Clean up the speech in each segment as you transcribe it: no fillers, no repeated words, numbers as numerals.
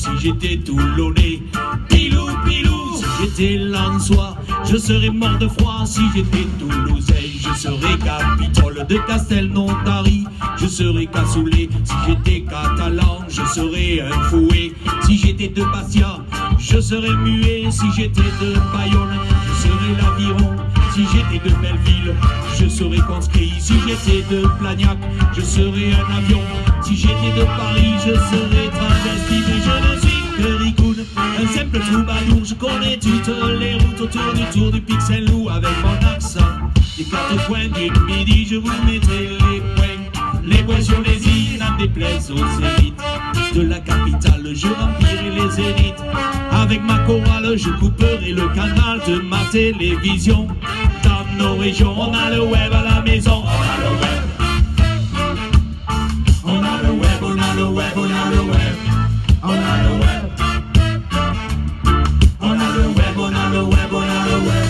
si j'étais toulonnais. Pilou, pilou, si j'étais lançois, je serais mort de froid si j'étais toulousain. Je serais Capitole de Castelnaudary, je serais cassoulet si j'étais catalan. Je serais un fouet si j'étais de Bastia, je serais muet si j'étais de Bayonne. Je serais l'aviron si j'étais de Belleville, je serais conscrit si j'étais de Blagnac. Je serais un avion si j'étais de Paris, je serais travesti. Mais je ne suis que Ricoun, un simple troubadour. Je connais toutes les routes autour du Tour du Pic Saint-Loup avec mon accent. Des quatre coins du midi, je vous mettrai les points sur les îles, n'en déplaise aux élites de la capitale. Je remplirai les zéniths avec ma chorale, je couperai le canal de ma télévision. Dans nos régions, on a le web à la maison. On a le web. On a le web, on a le web, on a le web. On a le web. On a le web, on a le web, on a le web.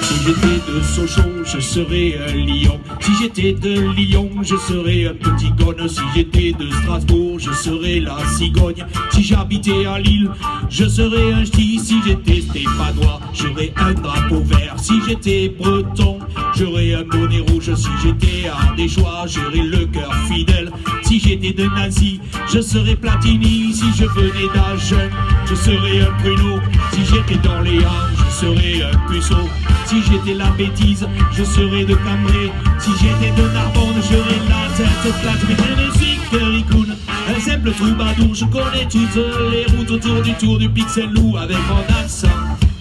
Si j'étais de Sochaux, je serais un lion. Si j'étais de Lyon, je serais un petit gone. Si j'étais de Strasbourg, je serais la cigogne. Si j'habitais à Lille, je serais un ch'ti. Si j'étais stéphanois, j'aurais un drapeau vert. Si j'étais breton, j'aurais un bonnet rouge. Si j'étais ardéchois, j'aurais le cœur fidèle. Si j'étais de Nancy, je serais Platini. Si je venais d'Agen, je serais un pruneau. Si j'étais d'Orléans, je serais un puceau. Si j'étais la bêtise, je serais de Cambrai. Si j'étais de Narbonne, j'aurais la tête plate. Mais je ne suis que Ricoun, un simple troubadour. Je connais toutes les routes autour du Tour du Pic Saint-Loup avec mon accent.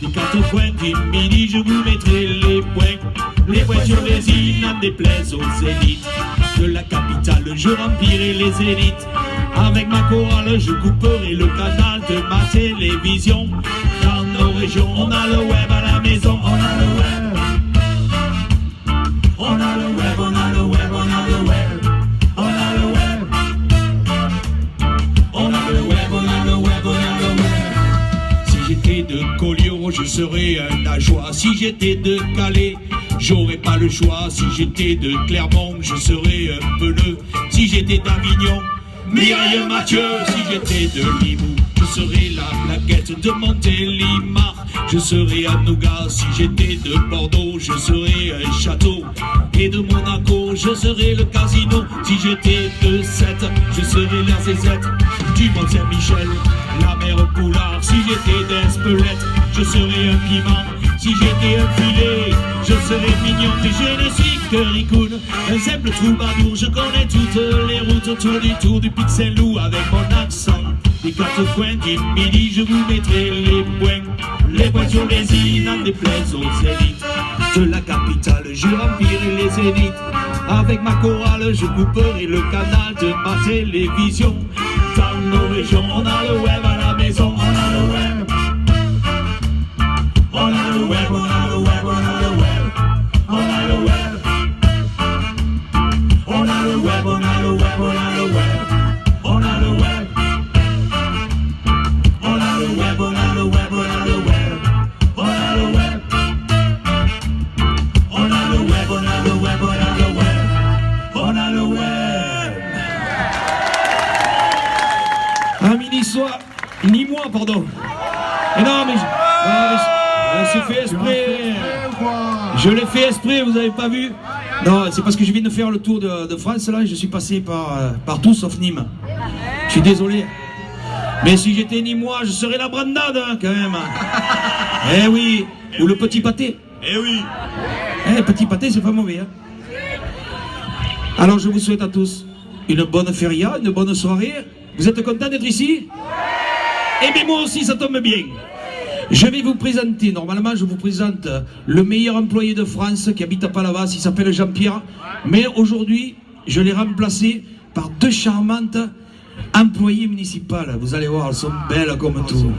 Des quatre coins du midi, je vous mettrai les points sur les îles, n'en déplaise aux élites de la capitale. Je remplirai les élites avec ma chorale, je couperai le canal de ma télévision. Dans nos régions, on a le web à la maison. On a le web. On a le web, on a le web, on a le web. On a le web. On a le web, on a le web, on a le web. Si j'étais de Collioure, je serais un nageois. Si j'étais de Calais, j'aurais pas le choix. Si j'étais de Clermont, je serais un peuleux. Si j'étais d'Avignon, Mireille Mathieu. Si j'étais de Limoux, je serais la plaquette de Montélimar. Je serais à Nougat. Si j'étais de Bordeaux, je serais un château. Et de Monaco, je serais le casino. Si j'étais de Sète, je serais la zézette du Mont-Saint-Michel, la mer Poulard. Si j'étais d'Espelette, je serais un piment. Si j'étais un filet, je serais mignon. Mais je ne suis que Ricoun, un simple troubadour. Je connais toutes les routes autour du Tour du Pic Saint-Loup avec mon accent. Des quatre coins du midi, je vous mettrai les points sur les îles, n'en déplaise aux élites de la capitale. Je remplirai les zéniths avec ma chorale, je couperai le canal de ma télévision. Dans nos régions, on a le web à la maison. On a le web. On a le web, on a le web, on a le web. On a le web. On a le web, on a le web, on a le web. On a le web. On a le web, on a le web, on a le web. On a le web. On a le web, on a le web, on a le web. On a le web. Un mini-soir, ni moi, pardon. Et non, mais c'est fait exprès. Je l'ai fait exprès, vous avez pas vu? Non, c'est parce que je viens de faire le tour de France là et je suis passé par tout sauf Nîmes. Je suis désolé. Mais si j'étais ni moi, je serais la brandade hein, quand même. Eh oui, ou le petit pâté. Eh oui. Eh, petit pâté, c'est pas mauvais. Hein. Alors je vous souhaite à tous une bonne feria, une bonne soirée. Vous êtes contents d'être ici? Eh bien moi aussi, ça tombe bien. Je vais vous présenter, normalement je vous présente le meilleur employé de France qui habite à Palavas, il s'appelle Jean-Pierre. Mais aujourd'hui, je l'ai remplacé par deux charmantes employées municipales. Vous allez voir, elles sont belles comme tout.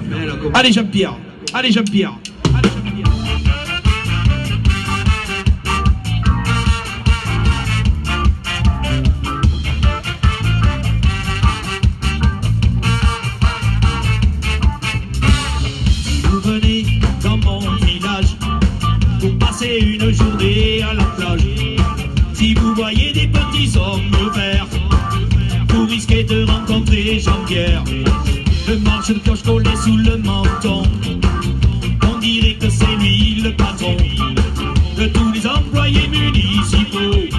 Allez Jean-Pierre, allez Jean-Pierre, allez Jean-Pierre. Une journée à la plage. Si vous voyez des petits hommes verts, vous risquez de rencontrer Jean-Pierre. marche de cloche collée sous le menton. On dirait que c'est lui le patron de tous les employés municipaux.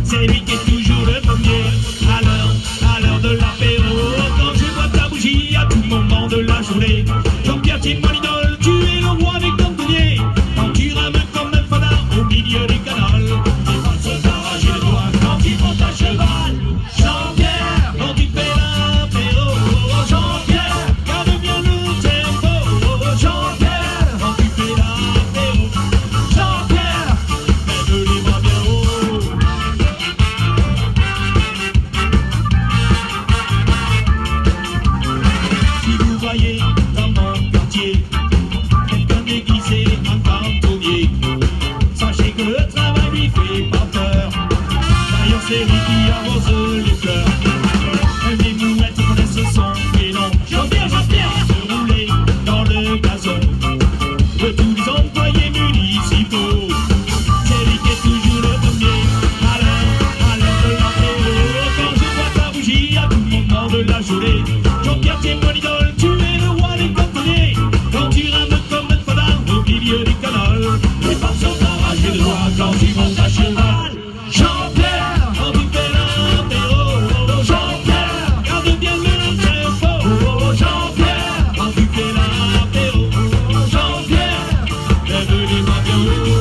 C'est lui qui est toujours le premier à l'heure de l'apéro. Quand je vois ta bougie à tout moment de la journée, Jean-Pierre, t'es mon idole, tu es le roi des cantonniers. Quand tu rames comme un fada au milieu du canal, tes pas sont arrachés de toi quand tu montes à cheval. Jean-Pierre, quand tu fais l'apéro, Jean-Pierre, garde bien le tempo. Jean-Pierre, quand tu fais l'apéro, Jean-Pierre, lève les bras bien haut. Si vous voyez dans mon quartier quelqu'un déguisé en cantonnier, sachez que le travail lui fait pas peur. D'ailleurs c'est lui qui arrose les fleurs. Les mouettes connaissent son prénom. Jean-Pierre, Jean-Pierre, se rouler dans le gazon de tous les employés municipaux. C'est lui qui est toujours le premier à l'heure de l'apéro. Quand je vois ta bougie à tout moment de la journée, Jean-Pierre, t'es mon idole, tu es le roi des cantonniers. Quand tu rames comme un fada au milieu du canal, les femmes sont arrachées de toi quand tu montes à cheval. Jean-Pierre, quand tu fais l'apéro, Jean-Pierre, garde bien le tempo. Jean-Pierre, quand tu fais l'apéro, Jean-Pierre, lève les bras bien haut.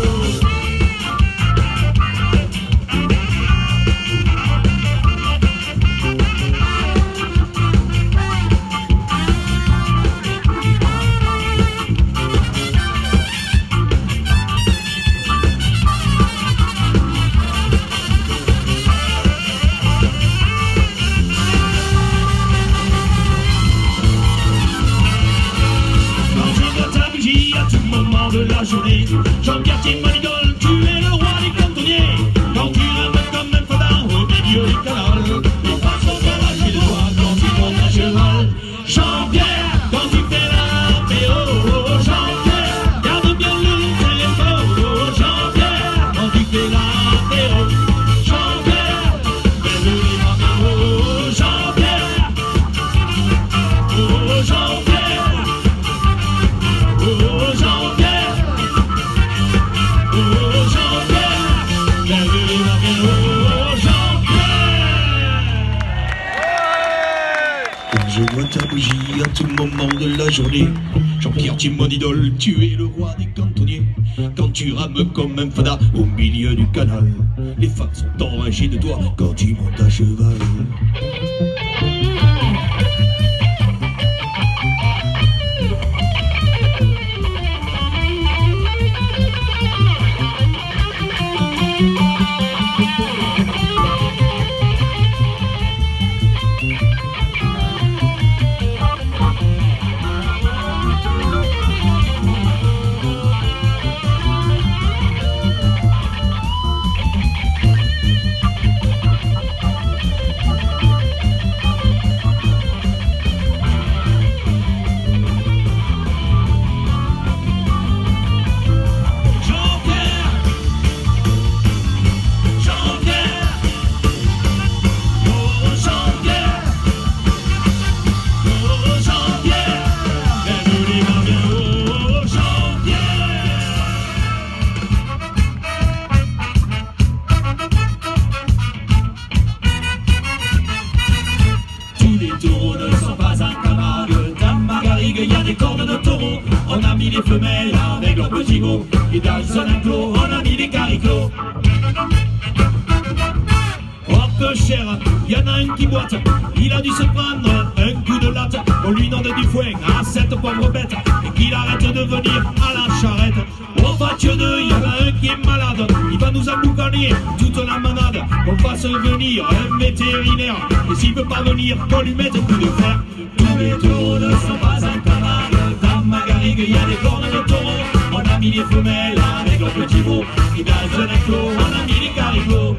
Quand je vois ta bougie à tout moment de la journée, Jean-Pierre, t'es mon idole, tu es le roi des cantonniers. Quand tu rames comme un fada au milieu du canal, les femmes sont arrachées de toi quand tu montes à cheval. Jean-Pierre, quand tu fais l'apéro, Jean-Pierre, garde bien le tempo. Jean-Pierre, quand tu fais l'apéro, Jean-Pierre, lève les bras bien haut. Jean-Pierre, oh Jean-Pierre, oh Jean-Pierre, oh Jean-Pierre, lève les bras bien haut. Jean-Pierre. Quand je vois ta bougie à tout moment de la journée, Jean-Pierre, tu es mon idole, tu es le roi des cantonniers. Quand tu rames comme un fada au milieu du canal, les femmes sont enragées de toi quand tu montes à cheval. Les femelles avec leurs petits mots, et dans un enclos on a mis des cariclos. Oh cher, y en a un qui boite, il a dû se prendre un coup de latte. On lui donne du foin à cette pauvre bête, et qu'il arrête de venir à la charrette. Oh Mathieu 2, y en a un qui est malade, il va nous emboucaner toute la manade. Qu'on fasse venir un vétérinaire, et s'il veut pas venir, qu'on lui mette un coup de fer. Tous les taureaux ne sont pas un canard, dans ma garrigue y a des cornes de taureau. On a mis les femelles avec leurs petits veaux, et dans un enclos on a mis les caricots.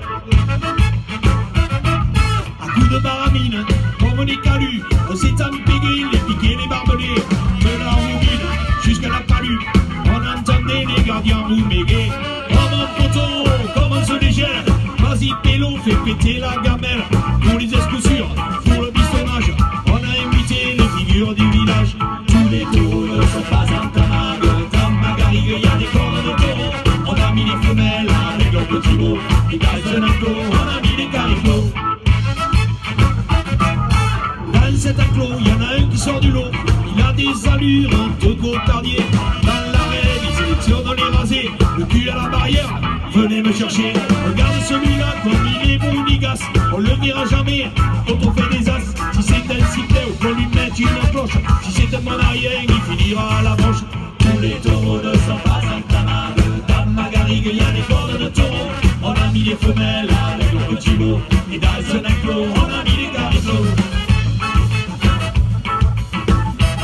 À coups de baramine, comme des calus, on s'est empégué les piquets, les barbelés, de la roubine jusqu'à la palue. On entendait les gardiens vous méguer. Oh mon poteau, comment se dégèle? Vas-y pélo, fais péter la gamelle. Pour les escoussures, pour le bistonnage, on a invité les figures du village. Tous les taureaux ne sont pas un tamague. Dans ma garrigue, y a des cornes de taureau. On a mis les femelles avec leurs petits mots. Et dans un enclos, on a mis des caricots. Dans cet enclos, y en a un qui sort du lot. Il a des allures de gotardier. Dans l'arène, il sélectionne les rasés. Le cul à la barrière, venez me chercher. Regarde celui-là comme il est bonigasse. On le verra jamais quand on fait des as. Si c'est un sifflet ou qu'on lui mette une cloche. Si c'est un monarien, il finira à la branche. Tous les taureaux ne sont pas un tamague. Dans ma garrigue, il y a des cornes de taureau. On a mis les femelles avec leurs petits mots. Et dans un enclos, on a mis les caricots.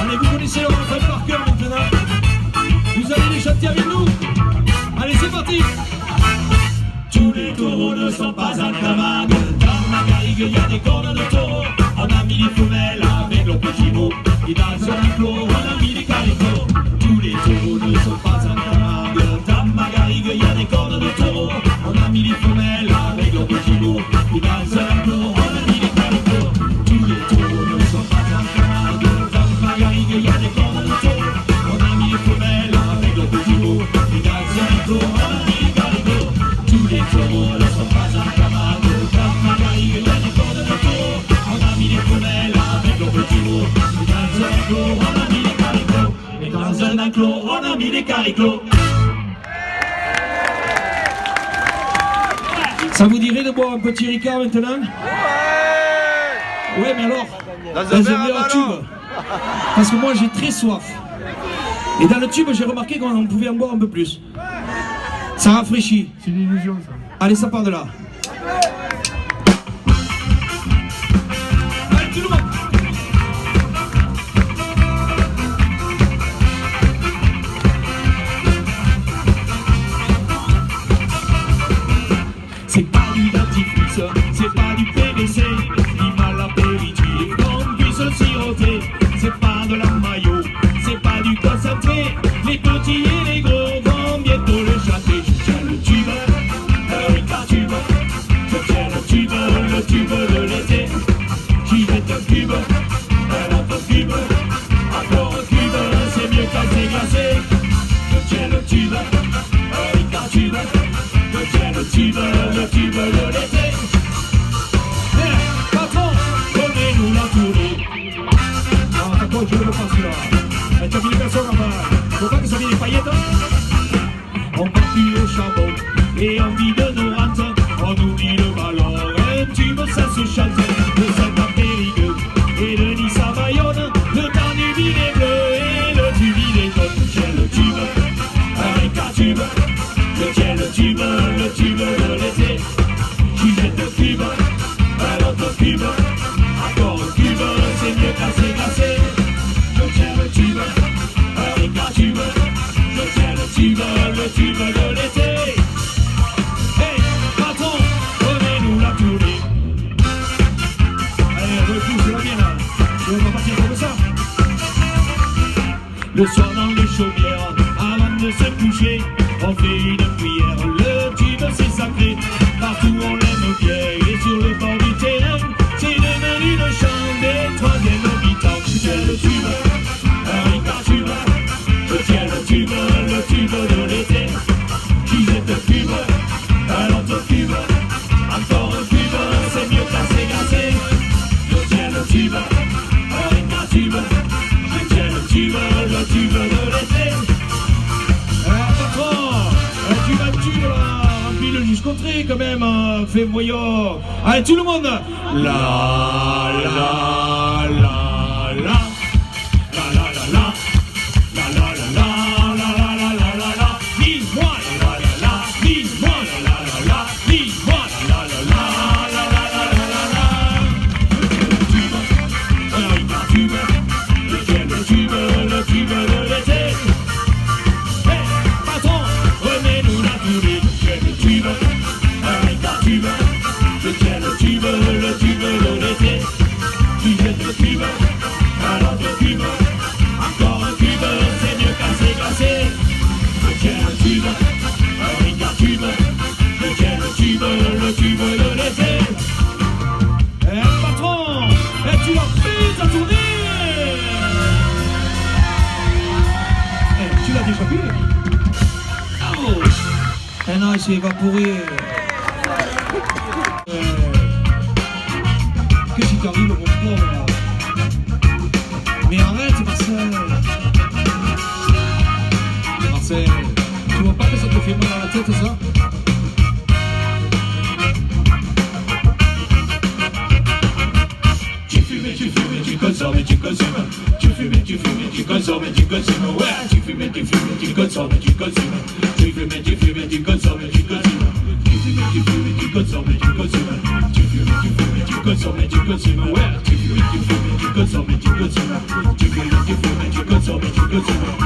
Allez, vous connaissez le refrain par cœur maintenant. Vous allez les chanter avec nous. Allez, c'est parti. Tous les taureaux ne sont pas un tamague. Dans ma garrigue, il y a des cornes de taureau. On a mis les femelles avec leurs petits mots. Et dans un enclos, on a mis les caricots. Tous les taureaux ne sont pas un tamague. Dans ma garrigue, il y a des cornes de taureau. On a mis les femelles avec leurs petits mots. Et dans un enclos, on a mis les caricots. Tous les taureaux ne sont pas un tamague. Dans ma garrigue, il y a des cornes de taureau. On a mis les femelles avec leurs petits mots. Et dans un enclos, on a mis les caricots. Tous les taureaux ne sont pas un tamague. Dans ma garrigue, il y a des cornes de taureau. On a mis les femelles avec leurs petits mots. Et dans un enclos, on a mis les caricots. Et dans un enclos, on a mis les caricots. Ça vous dirait de boire un petit Ricard maintenant? Ouais, mais alors, dans un verre à tube. Parce que moi j'ai très soif. Et dans le tube, j'ai remarqué qu'on pouvait en boire un peu plus. Ça rafraîchit. C'est une illusion ça. Allez, ça part de là. Allez, tout le monde. C'est pas du dentifrice, c'est pas du PVC, ni mal apéritif, qu'on puisse siroter. C'est pas de la maillot, c'est pas du concentré. Les petits et les gros vont bientôt le chanter. Je tiens le tube, un Ricard tube. Je tiens le tube de l'été. Qui jette un cube, un autre cube, encore un cube, c'est mieux quand c'est glacé. Je tiens le tube, un Ricard tube. Je tiens le tube de l'été. Patron, donnez-nous la tournée. Non, t'as pas, je veux le passer là. Et t'as mis personne en bas. Faut pas que ça vienne des paillettes. On part plus au charbon et on vide nos rentes. On oublie le ballon, un tube ça se chante. Le Saint-Apérigue et le Nice à Bayonne. Le Danube il est bleu et le tube il est jaune. Je tiens le tube, un Ricard tube. Je tiens le tube de l'été. Qui jette le cube, un autre cube, encore un cube, c'est mieux quand c'est glacé. Je tiens le tube, un Ricard tube. Je tiens le tube de l'été. Hey, patron, donnez-nous la tournée. Allez, repousse la mienne là. Et on va partir comme ça. Le soir dans les chaumières, avant de se coucher, on fait une prière, le tube c'est sacré. Partout on l'aime bien, et sur le bord du terrain, c'est devenu le chant des troisièmes habitants. Je tiens le tube, un Ricard tube. Je tiens le tube de l'été. Qui jette le cube, un autre cube, encore un cube, c'est mieux quand c'est glacé. Je tiens le tube, un Ricard tube. Je tiens le tube de l'été. Patron, tu vas le tube là, remplis-le jusqu'au trait quand même, fais voyant. Allez tout le monde. La la la la la. Le tube de l'été, qui jette le tube, un autre tube, encore Tu l'as déjà vu? Oh. Eh non, il s'est évaporé. Qu'est-ce qui t'arrive, mon pauvre là? Mais arrête, Marcel. Marcel, tu vois pas que ça te fait mal à la tête, ça? Tu consommes, tu consommes. Tu fumes, tu consommes, tu consommes. Ouais, tu fumes, tu consommes, tu consommes. Tu fumes, tu consommes, tu consommes. Tu fumes, tu consommes, tu consommes. Tu fumes, tu consommes, tu consommes. Ouais, tu fumes, tu consommes, tu consommes. Tu fumes, tu consommes, tu consommes.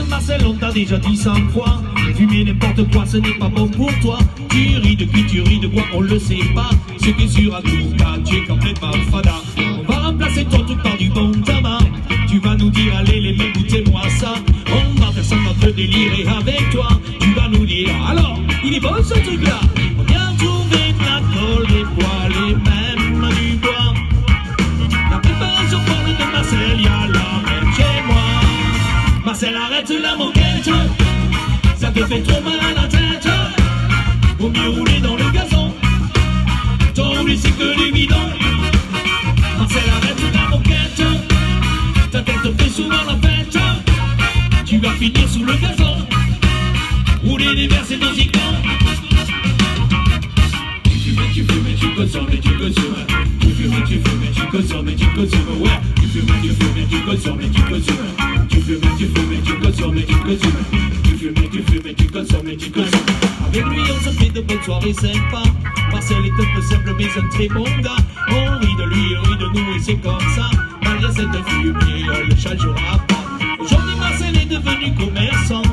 Marcel, on t'a déjà dit 100 fois. Fumer n'importe quoi, ce n'est pas bon pour toi. Tu ris de qui, tu ris de quoi, on le sait pas. Ce qui est sûr à tout cas, tu es complètement fada. On va remplacer ton truc par du bon tabac. Tu vas nous dire, allez les mecs, goûtez-moi ça. On va faire semblant de délirer avec toi. Tu vas nous dire, alors, il est bon ce truc-là. On vient trouver de l'alcool, des poils et même du bois. La préparation parle de Marcel, y'a la même chez moi. Marcel, arrête la moquette, ça te fait trop mal à la tête. Vaut mieux rouler dans le gazon, ton rouler c'est que du bidon. Marcel, arrête la moquette, ta tête te fait souvent la fête. Tu vas finir sous le gazon, rouler des verres c'est dosiquant. Tu fumes, tu consommes, tu consommes. Tu fumes, tu consommes, tu consommes. Ouais, tu fumes, tu consommes, tu consommes. Tu fumes, tu consommes, tu consommes. Tu fumes, tu consommes, tu consommes. Avec lui on se fait de bonnes soirées sympas. Marcel est un peu simple mais un très bon gars. On rit de lui, on rit de nous et c'est comme ça. Malgré cette fumée, on le changera pas. Aujourd'hui Marcel est devenu commerçant.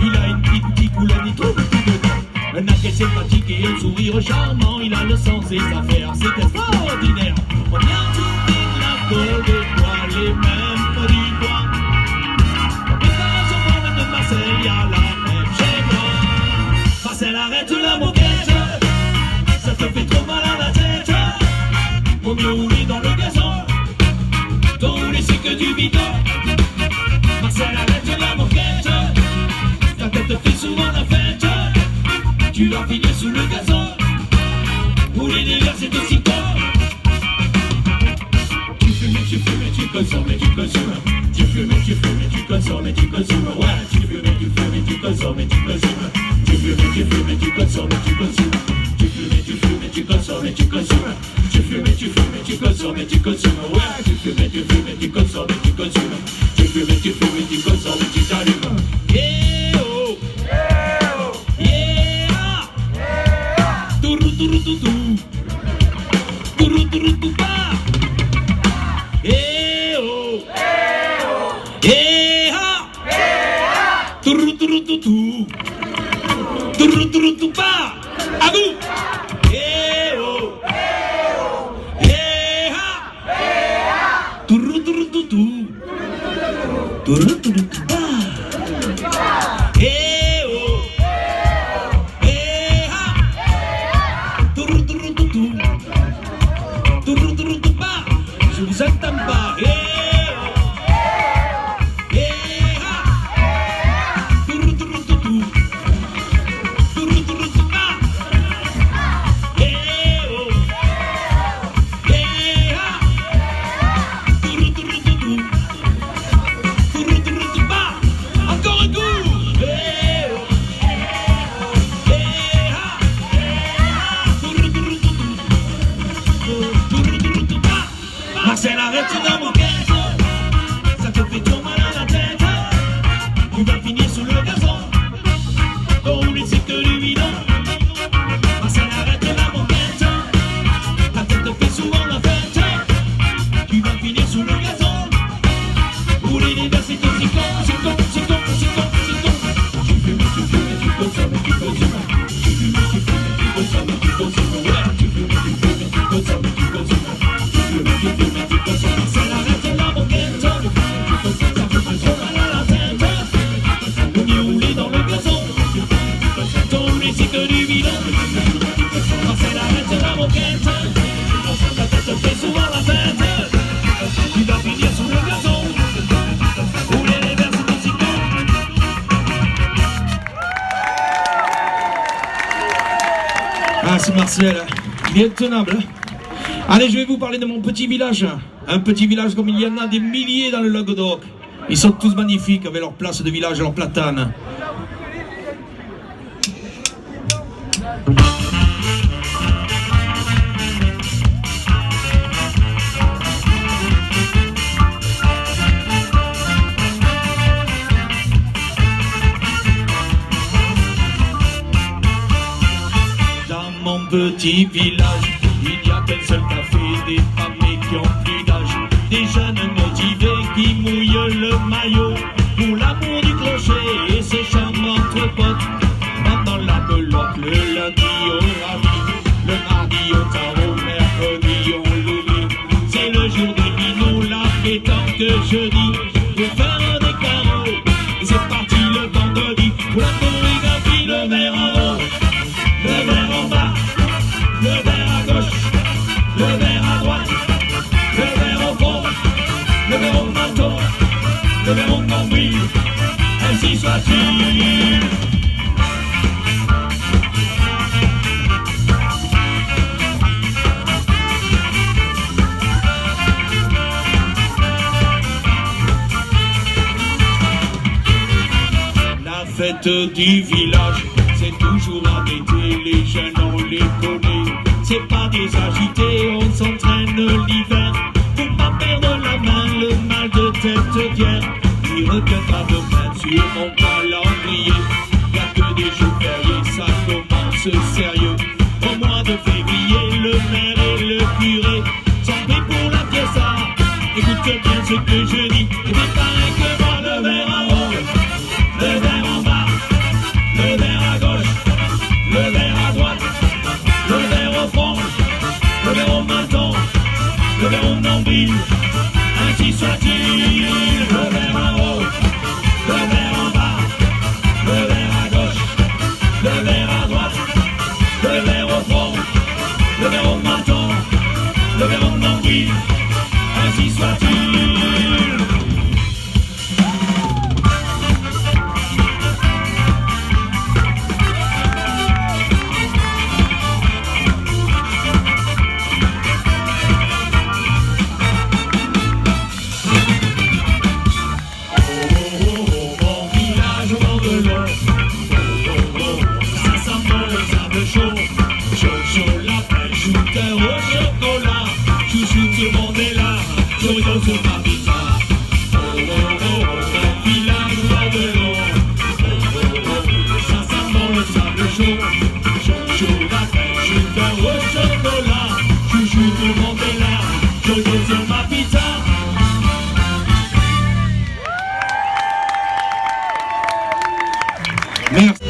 Il a une petite couleur, il trouve tout dedans. Un accueil sympathique et un sourire charmant. Il a le sens des affaires, c'est extraordinaire. On vient trouver de l'alcool, des poils et même du bois. La préparation forme de Marcel, y'a la même chez moi. Marcel, arrête la moquette, ça te fait trop mal à la tête. Vaut mieux rouler dans le gazon, ton rouler c'est que du bidon. Marcel, arrête la moquette, ta tête te fait souvent la fête. Tu vas finir sous le gazon, rouler des verres c'est aussi con. Tu fumes, tu consommes, tu consommes. Tu fumes, tu consommes, tu consommes. Ouais, tu fumes, tu consommes, tu consommes. Tu fumes, tu consommes, tu consommes. Tu fumes, tu consommes, tu consommes. Tu fumes, tu consommes, tu consommes. Ouais, tu fumes, tu consommes, tu consommes. Tu fumes, tu consommes, tu t'allumes. Yeah, oh. Je vous entends pas. Encore un coup. Marcel, arrête la moquette. Marcel, il est intenable. Allez, je vais vous parler de mon petit village. Un petit village comme il y en a des milliers dans le Languedoc. Ils sont tous magnifiques avec leur place de village et leurs platanes. Dans mon petit village, il n'y a qu'un seul café, des familles qui ont plus d'âge, des jeunes motivés qui mouillent le maillot pour l'amour du clocher et ses chambres entre potes. Pendant la belote, le lundi au rami, le mardi au tarot, mercredi on l'oublie. C'est le jour des minots, la pétanque jeudi, pour faire des carreaux. Et c'est parti le vendredi pour la chorégraphie, le verre en haut, le verre en bas, le verre à gauche, le verre à droite, le verre au fond, le verre au menton, le verre au nombril, ainsi soit-il. La fête du village, c'est toujours à l'été, les jeunes on les connaît. C'est pas des agités, on s'entraîne l'hiver pour pas perdre la main, le mal de tête vient. Il retiendra demain sur mon calendrier. Y'a que des jours fériés, ça commence sérieux. Au mois de février, le maire et le curé sont pris pour la fiesta. Écoute bien ce que je dis, et pareil que moi, le verre en haut, le verre en bas, le verre à gauche, le verre à droite, le verre au fond, le verre au menton, le verre au nombril, ainsi soit-il. Le verre en haut, le verre en bas, le verre à gauche, le verre à droite, le verre au fond, le verre au menton, le verre au nombril, ainsi soit-il. Sur ma pizza, oh oh oh, village bord de l'eau, oh oh oh, ça sent bon le sable chaud, chaud la pêche, un au chocolat, chouchou tout le monde est là, jojo sur ma pizza. Merci.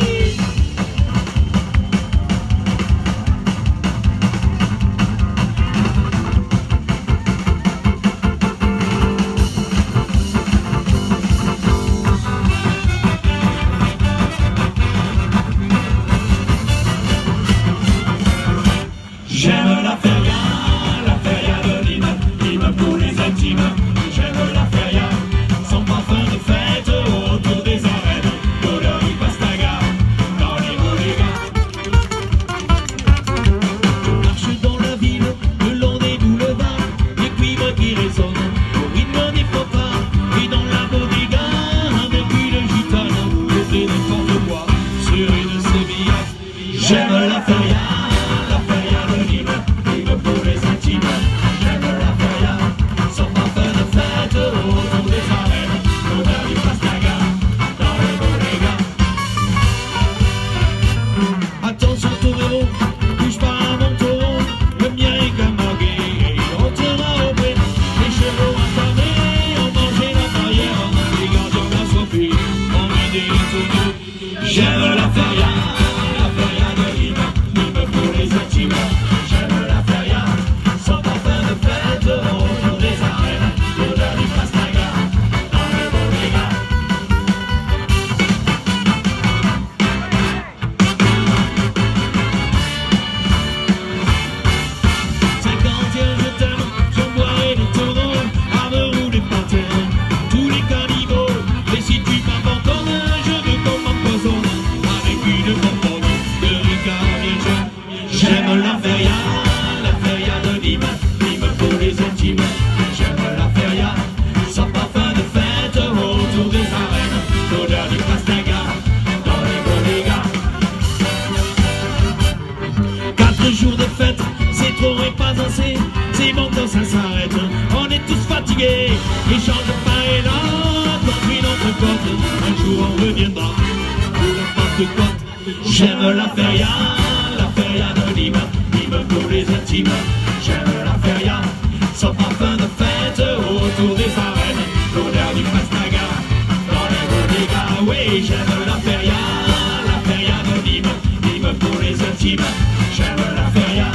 fatigué, il change pas et là, construit notre côte, un jour on reviendra pour un porte-côte. J'aime la feria anonyme, anonyme pour les intimes. J'aime la feria, son parfum de fête autour des arènes, l'odeur du pastaga dans les bodegas. Oui, j'aime la feria anonyme, anonyme pour les intimes. J'aime la feria,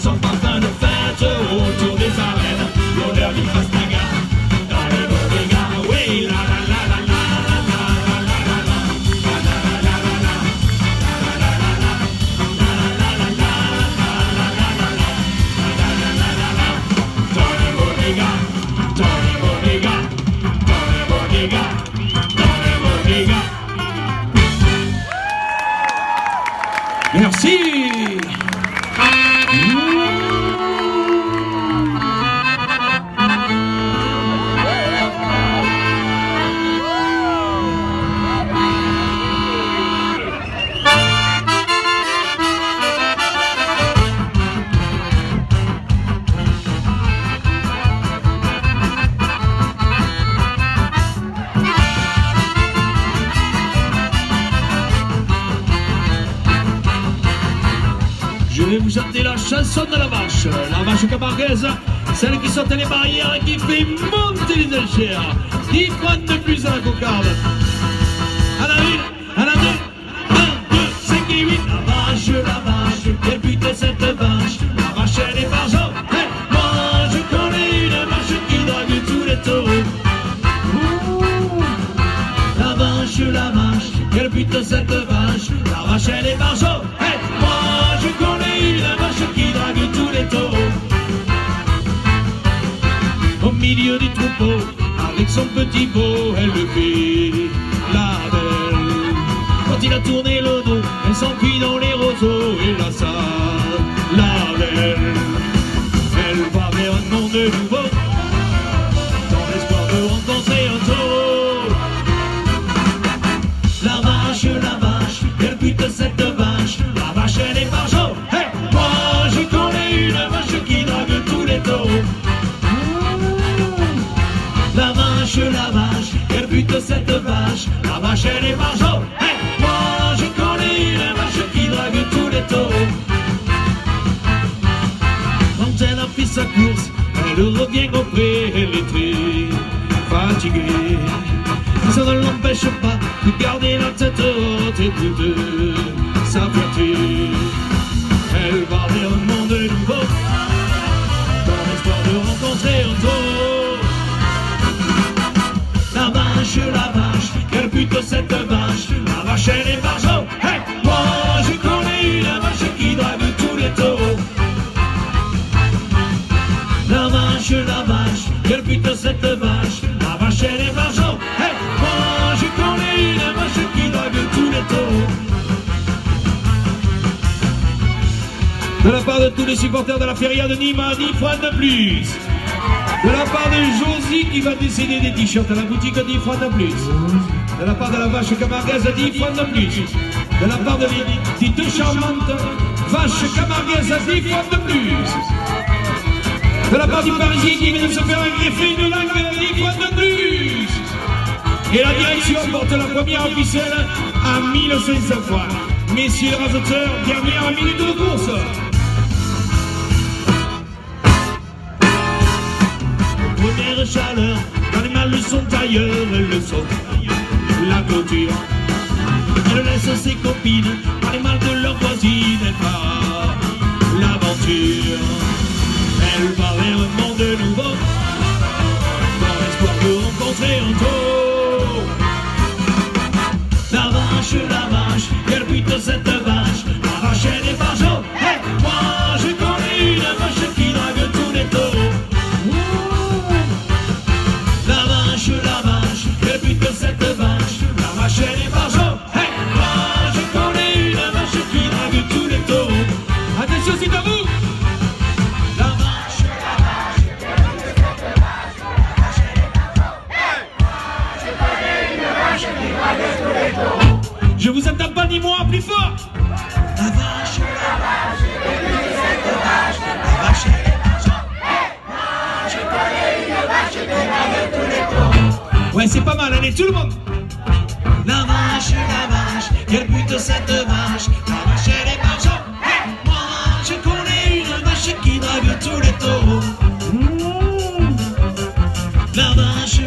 son parfum de fête autour des arènes, l'odeur du pastaga dans les bodegas. Oui, la la la la la la la la la la la la la. Merci. Je vais vous chanter la chanson de la vache camarguaise, celle qui saute les barrières et qui fait monter les enchères. 10 francs de plus à la cocarde. À la une, à la deux, 1, 2, 5 et 8. La vache, quelle pute est cette vache? La vache elle est barjo. Hey, moi je connais une vache qui drague tous les taureaux. La vache, quelle pute est cette vache? La vache elle est barjo. Hey, moi je connais une vache qui drague tous les taureaux. Au milieu du troupeau, avec son petit veau, elle le fait la belle. Quand il a tourné le dos, elle s'enfuit dans les roseaux et là ça, la belle. Elle va vers un monde nouveau, dans l'espoir de rencontrer un taureau. La vache, quelle pute cette vache? La vache elle est barjo. Hey, moi je connais une vache qui drague tous les taureaux. La vache, quelle pute cette vache? La vache elle est barjo. Hey, moi je connais une vache qui drague tous les taureaux. Quand elle a fait sa course, elle revient au pré, elle est très fatiguée. Ça ne l'empêche pas de garder la tête haute et de sa fierté. Elle va vers un monde nouveau, dans l'espoir de rencontrer un taureau. La vache, quelle pute cette vache? La vache elle est barjo. Hey, moi je connais une vache qui drague tous les taureaux. La vache, quelle pute cette vache? La vache elle est barjo. Hey, moi je connais une vache qui drague tous les taureaux. De la part de tous les supporters de la feria de Nîmes, 10 francs de plus. De la part de Josie qui va décider des t-shirts à la boutique, 10 francs de plus. De la part de la vache camarguaise, 10 francs de plus. De la part de la petite charmante vache camarguaise, 10 francs de plus. De la part du Parisien qui vient de se faire greffer une langue, 10 francs de plus. Et la direction porte la première officielle à 1500 francs. Messieurs les rasoteurs, dernière minute de course. Première chaleur, quand les mâles sont ailleurs, elles sautent la clôture. Elle laisse ses copines, par les mâles de leur voisine, elle part l'aventure. Elle va vers un monde nouveau, dans l'espoir de rencontrer un taureau. La vache, quelle pute cette vache? La vache elle est barjo. Hey, moi je connais une vache qui drague tous les taureaux. La vache, quelle pute cette vache? La vache elle est barjo. Hey, moi je connais une vache qui drague tous les taureaux. Attention c'est à vous. La vache, quelle pute cette vache? La vache elle est barjo. Hey, moi je connais une vache qui drague tous les taureaux. Je vous entends pas, dis-moi plus fort. La vache, quelle pute cette vache? La vache elle est barjo. Hey, moi je connais une vache Ouais, c'est pas mal, allez, tout le monde. La vache, quel but de cette vache? La vache, elle est vache. Hey, moi, je connais une vache qui drague tous les taureaux. La vache,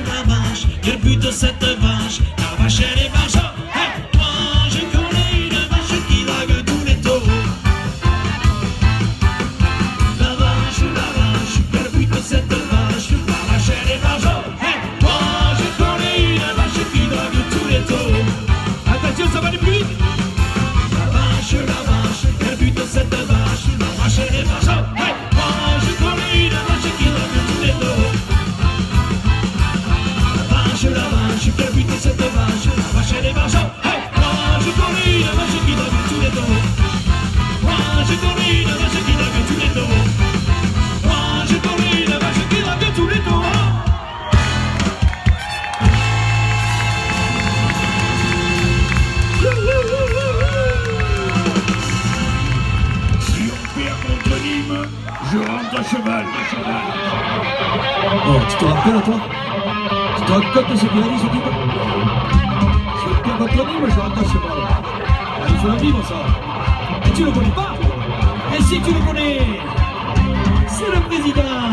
quel but de cette vache? La vache, elle est vache. Hey, moi, je connais une vache qui drague tous les taureaux. La vache, quel but de cette vache? La vache, elle est vache. Hey, moi, je connais une vache qui drague tous les taureaux. Attention, ça va aller plus vite. La vache, quel but de cette vache? La vache, elle est vache. Hey, moi, je connais une vache qui drague tous les taureaux. La vache, quel but de cette vache? La vache, elle est vache. Hey, moi, je connais une vache qui drague tous les taureaux. Moi, je connais une vache qui drague tous les taureaux. Moi, je connais une vache qui drague tous les taureaux. Si on perd contre Nîmes, je rentre à cheval. Oh, tu te rappelles, toi? Tu te racontes ce qu'il a dit, ce type? Si on perd contre Nîmes, je rentre à cheval. Il faut le vivre, ça. Et tu le connais pas? Et si tu le connais, c'est le président.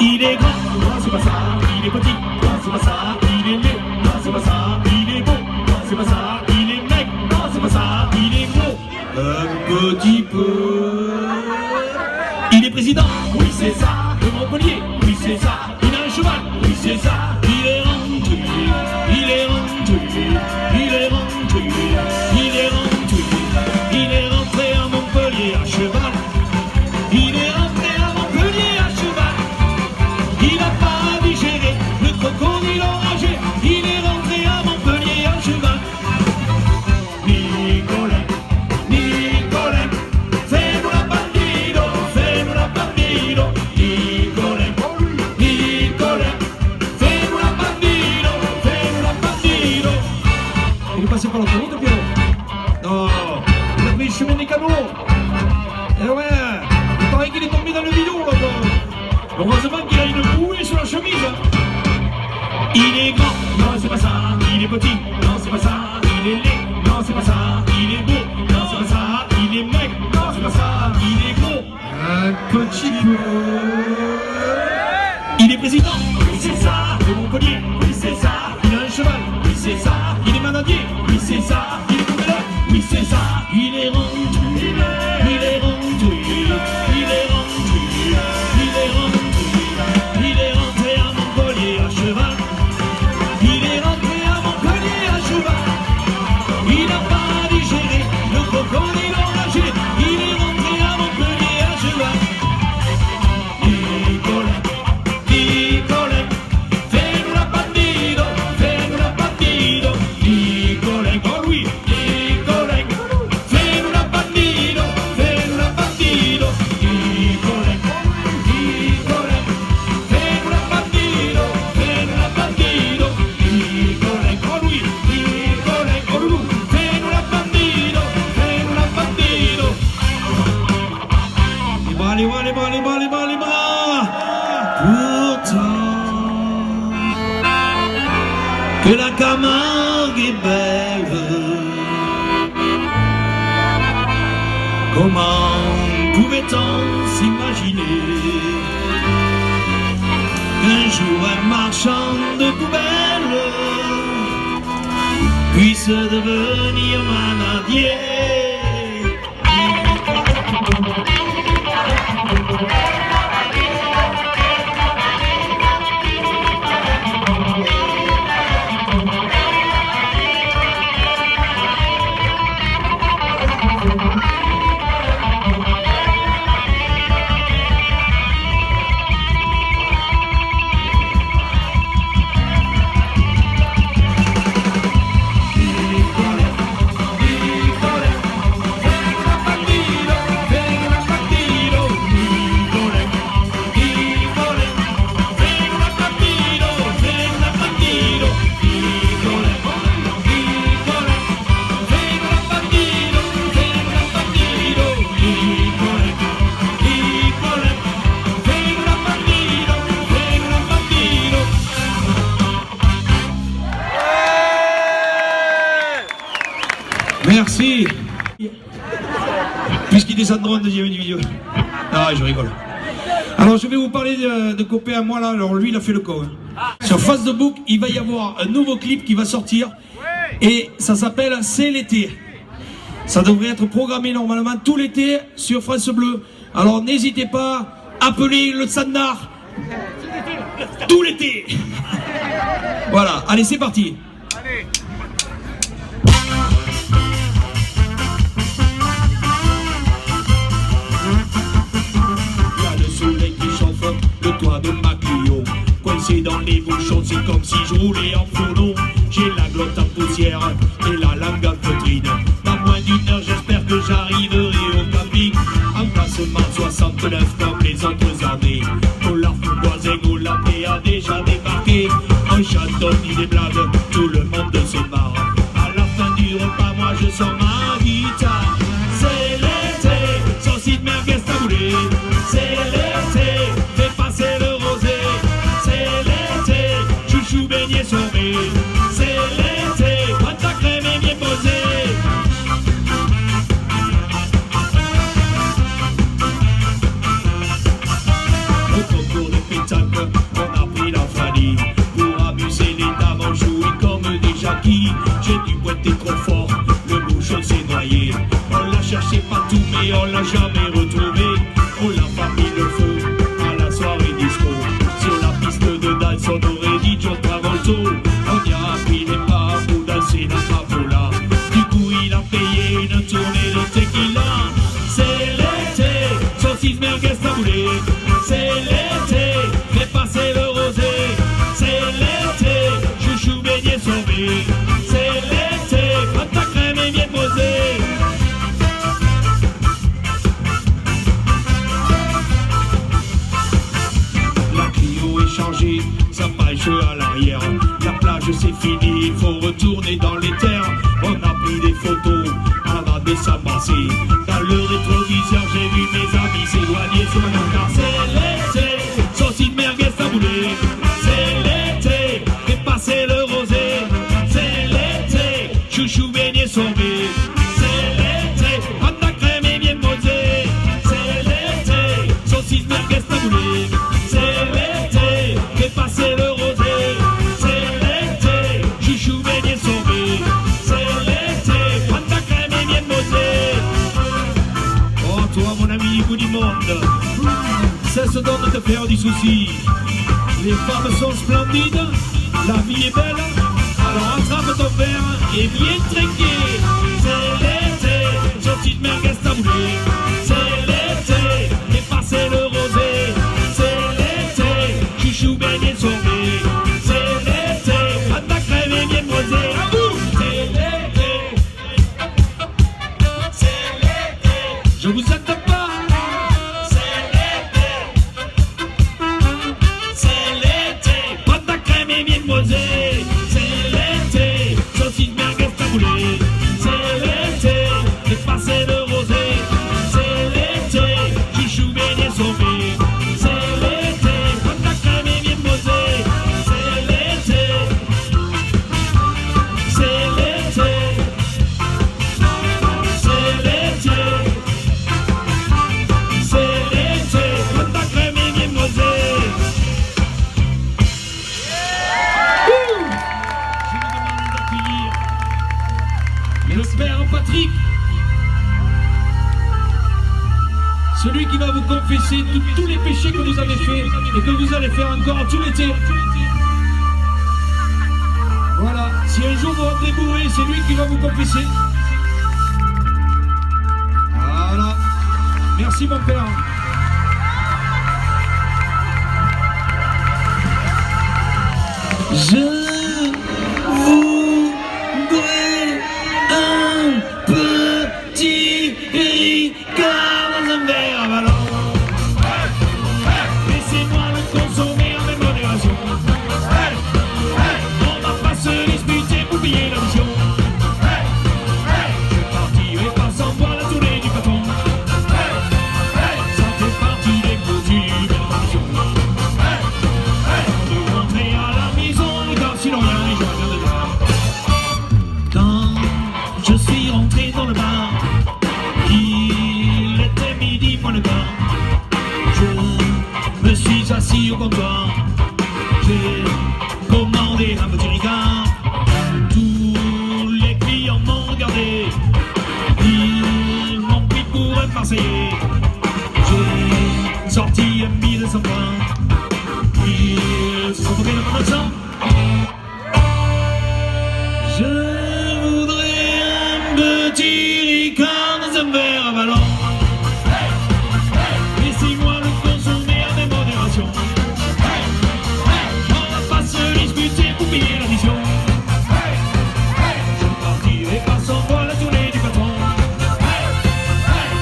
Il est grand, non c'est pas ça. Il est petit, non c'est pas ça. Il est laid, non c'est pas ça. Il est beau, non c'est pas ça. Il est mec, non c'est pas ça. Il est gros, un petit peu. Il est président, oui c'est ça. De Montpellier, oui c'est ça. Il a un cheval, oui c'est ça. Il est rentré, il est rentré, il est rentré, il est rentré. Il est rentré à Montpellier à cheval. Il est rentré à Montpellier à cheval. Il n'a pas digéré le crocodile enragé. Il est rentré à Montpellier à cheval. Nicolas, Nicolas, fais-nous la bandido, fais-nous la bandido. Nicolas, Nicolas, fais-nous la bandido, fais-nous la bandido. Il est passé par l'autoroute, Pierrot? Non, il a pris le chemin des canaux. Eh ouais, il paraît qu'il est tombé dans le bidon là-bas. Heureusement qu'il a une bouée sur la chemise. Il est grand, non c'est pas ça. Il est petit, non c'est pas ça. Il est laid, non c'est pas ça. Il est beau, non c'est pas ça. Il est mec, non c'est pas ça. Il est gros, un petit peu. Il est président, oui c'est ça. De Montpellier, oui c'est ça. Il a un cheval, oui c'est ça. Il est manadier, oui c'est ça. Il est gouverneur, oui c'est ça. Il est rentré, il est rentré, il est rentré, il est rentré, il est rentré à Montpellier à cheval. Il est rentré à Montpellier à cheval. Il n'a pas digéré le crocodile enragé. Il est rentré à Montpellier à cheval. Nicolas, Nicolas, fais-nous la bandido, fais-nous la bandido. Nicolas, oh oui, Nicolas, fais-nous la bandido, fais-nous la bandido. Nicolas, Nicolas, fais-nous la bandido, fais-nous la bandido. Nicolas, oh oui, Nicolas, oh loulou, fais-nous la bandido, fais-nous la bandido. Les bras, les bras, les bras, les bras, les bras, les bras. Pourtant que la Camargue est belle, comment pouvait-on s'imaginer qu'un jour un marchand de poubelles puisse devenir manadier? pris Sandro en deuxième vidéo. Ah, je rigole. Alors, je vais vous parler de copain à moi là. Alors, lui, il a fait le con. Sur Facebook, il va y avoir un nouveau clip qui va sortir. Et ça s'appelle C'est l'été. Ça devrait être programmé normalement tout l'été sur France Bleu. Alors, n'hésitez pas, appelez le standard tout l'été. Voilà, allez, c'est parti. Allez. Le soleil qui chauffe le toit de ma Clio. Coincé dans les bouchons, c'est comme si je roulais en fourneau. J'ai la glotte en poussière et la langue en feutrine. Dans moins d'une heure, j'espère que j'arriverai au camping. En classement 69 comme les autres années. Olaf voisin, Olaf a déjà débarqué. On chantonne, dit des blagues, tout le monde se marre. À la fin du repas, moi je sors ma guitare. C'est l'été, saucisse merguez taboulé. C'est l'été, fais passer le rosé. C'est l'été, chouchou beignet sorbet. C'est l'été, pâte à crème et bien posée. Au concours de pétanque, on a pris la famille. Pour amuser les dames, on jouait comme des jackies. J'ai dû pointer trop fort, le bouchon s'est noyé. On l'a cherché partout mais on l'a jamais retrouvé. On l'a pas mis le feu à la soirée disco. Sur la piste de danse on aurait dit John Travolta. On y a appris les pas pour danser la travola. Du coup il a payé une tournée de tequila. C'est l'été, saucisse merguez taboulé. C'est l'été, fais passer le rosé. C'est l'été, chouchou beignet sorbet. C'est l'été, pâte à crème et bien posée. La Clio est changée, sa page à l'arrière. La plage c'est fini, il faut retourner dans les terres. On a pris des photos avant de s'embrasser. Dans le rétroviseur j'ai vu mes amis s'éloigner sur mon car. C'est l'été, saucisse merguez taboulé. C'est l'été, fais passer le rosé. C'est l'été, chouchou beignet sorbet. C'est l'été, pâte à crème et bien posée. C'est l'été, saucisse merguez taboulé. C'est l'été, fais passer le rosé. C'est l'été, chouchou beignet sorbet. C'est l'été, pâte à crème et bien posée. Oh toi mon ami bout du monde, cesse donc de te faire du souci. Les femmes sont splendides, la vie est belle. Alors attrape ton verre et viens trinquer. C'est l'été, saucisse merguez taboulé. C'est l'été, fais passer le rosé. C'est l'été, chouchou beignet sorbet. C'est l'été, pâte à crème et bien posée. À vous. C'est l'été, c'est l'été. Je vous attends pas. C'est l'été, c'est l'été, pâte à crème et bien posée. C'est l'été, saucisse merguez taboulé. C'est l'été, fais passer le rosé. C'est l'été, chouchou beignet sorbet. C'est l'été, pâte à crème et bien posée. C'est l'été, c'est l'été, c'est l'été, c'est l'été, pâte à crème et bien posée. Je vous demande d'accueillir le père Patrick, celui qui va vous confesser tous les péchés que vous avez faits et que vous allez faire encore tout l'été. Voilà, si un jour vous rentrez bourré, c'est lui qui va vous confesser. Voilà, merci mon père. Je voudrais un petit Ricard dans un verre à ballon. Laissez-moi le consommer en même modération. On va pas se disputer pour payer l'addition. Je partirai pas sans voir la tournée du patron. Sans J'ai commandé un petit ricard. Tous les clients m'ont regardé. Ils m'ont pris pour un Marseillais. J'ai sorti 1200 points. Ils se sont tombés dans mon sang. Je voudrais un petit ricard dans un verre à ballon. Laissez-moi le consommer avec modération. On va pas se disputer pour payer l'addition. Je partirai pas sans voir la tournée du patron.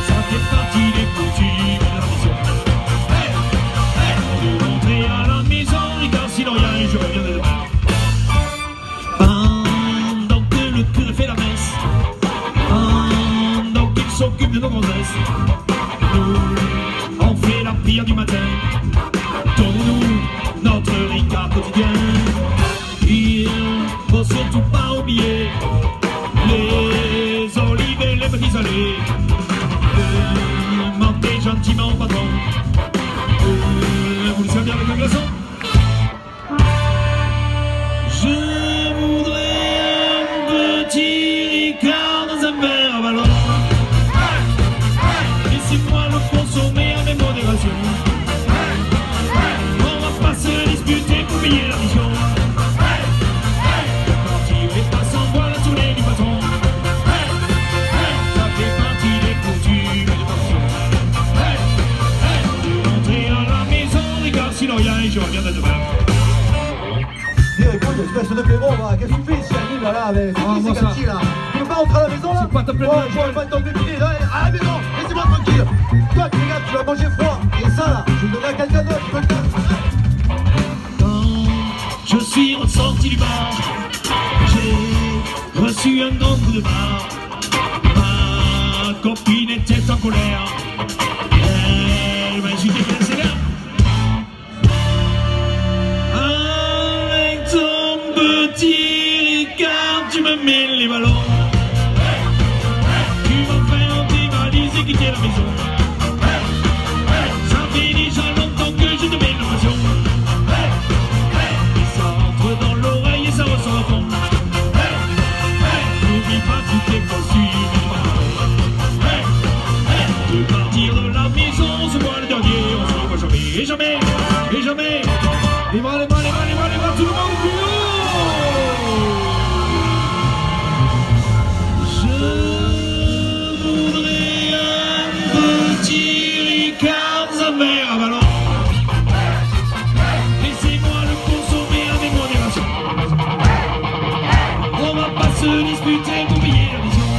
Ça fait partie des coutumes de la mission. De rentrer à la maison, Ricard sinon rien, je reviens de demain. Pendant que le curé fait la messe, pendant qu'il s'occupe de nos gonzesses, nous, on fait la prière du matin. Tournez-nous notre Ricard quotidien. Il faut surtout pas oublier les olives et les petits salés. Demandez gentiment au patron. Vous le servez avec un glaçon. Je voudrais un petit Ricard dans un verre à ballon. Laissez-moi le consommer avec modération. On va pas se disputer pour payer la mission. Je partirai pas sans voir la tournée du patron. Ça fait partie des coutumes de passion. De rentrer à la maison, Ricard sinon rien, je reviens de demain. Écoute, espèce de Clément, qu'est-ce que tu fais ici à Lille là? C'est qui ces gars-ci là? Tu veux pas rentrer à la maison là? C'est pas ta plaine. Je vais pas t'enlever pied là, à la maison, laissez-moi tranquille. Toi, tu regardes, tu vas manger froid. Et ça là, je vais le donner à quelqu'un d'autre, tu veux le faire? Quand je suis ressorti du bar, j'ai reçu un grand coup de barre. Ma copine était en colère. Elle m'a insulté pour la sévère. Avec ton petit Ricard, tu me mets les ballons. Tu m'as fait enlever ma valise et quitter la maison. Ça fait déjà longtemps que je te mets une pression. Et ça entre dans l'oreille et ça ressort à fond. N'oublie pas tous tes costumes. De partir de la maison, on se voit le dernier, on se revoit jamais, et jamais, et jamais. Les bras, les bras, les bras, les bras, les bras, tout le monde plus haut. Je voudrais un petit Ricard dans un verre à ballon. Laissez-moi le consommer avec modération. On va pas se disputer pour payer la mission.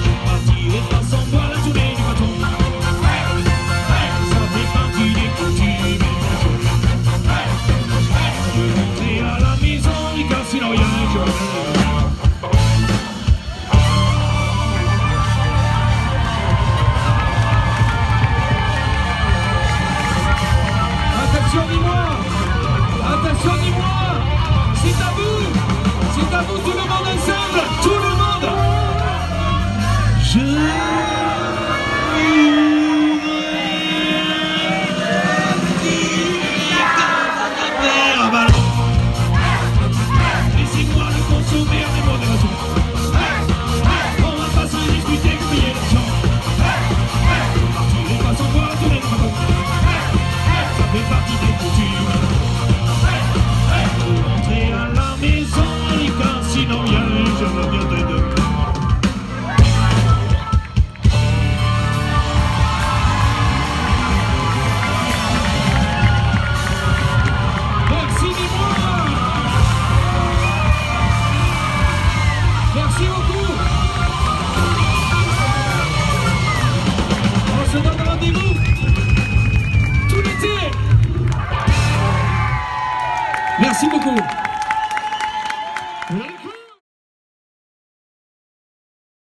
Je partirai pas sans voir la tournée du patron. Ça fait partie des coutumes et des traditions. De rentrer à la maison, Ricard sinon rien, je reviens. Attention, dis-moi! Attention, dis-moi! C'est à vous, tout le monde ensemble! Tout le monde! Je verre à ballon. Laissez-moi le consommer avec modération. On va pas se disputer pour payer l'argent. Je partirai pas sans voir tourner le patron. Ça fait partie des coutumes. De rentrer à la maison, Ricard sinon rien, je reviens de demain. Merci, dis-moi! Merci beaucoup! On se donne rendez-vous tout l'été! Merci beaucoup!